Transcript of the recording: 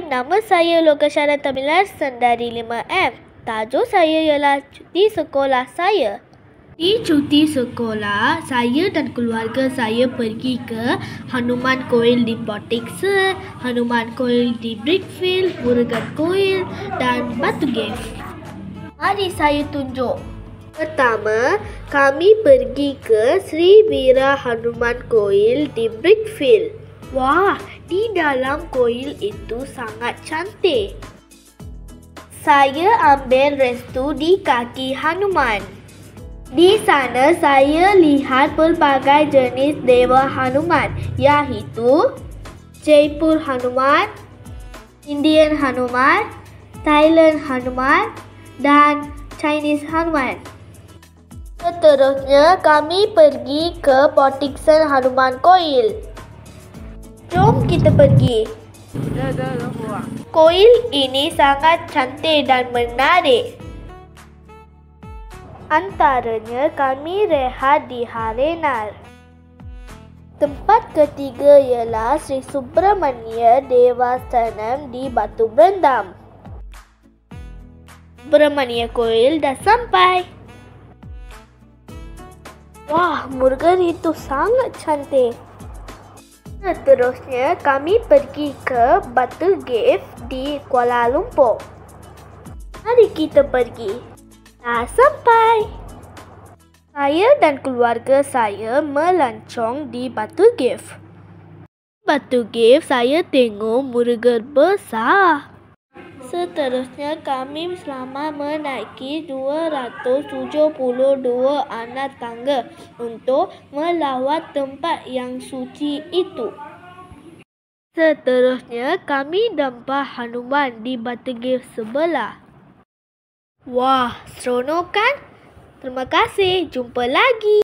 nama saya Loka Syara Tamilar Sendari 5M. Tajuk saya ialah cuti sekolah saya. Di cuti sekolah, saya dan keluarga saya pergi ke Hanuman Koil di Port Dickson, Hanuman Koil di Brickfield, Murugan Koil dan Batu Cave. Mari saya tunjuk. Pertama, kami pergi ke Sri Veera Hanuman Koil di Brickfield. Wah, di dalam koil itu sangat cantik. Saya ambil restu di kaki Hanuman. Di sana saya lihat pelbagai jenis Dewa Hanuman, iaitu Jaipur Hanuman, Indian Hanuman, Thailand Hanuman dan Chinese Hanuman. Seterusnya, kami pergi ke Port Dickson Hanuman Koil. Jom kita pergi. Koil ini sangat cantik dan menarik. Antaranya kami rehat di Harenar. Tempat ketiga ialah Sri Subramania Dewa Sanam di Batu Berendam. Subramania Koil dah sampai. Wah, Murugan itu sangat cantik. Seterusnya, kami pergi ke Batu Cave di Kuala Lumpur. Mari kita pergi. Dah sampai. Saya dan keluarga saya melancong di Batu Cave. Batu Cave saya tengok murugan besar. Seterusnya, kami selama menaiki 272 anak tangga untuk melawat tempat yang suci itu. Seterusnya, kami nampak Hanuman di Batu Cave sebelah. Wah, seronok kan? Terima kasih. Jumpa lagi.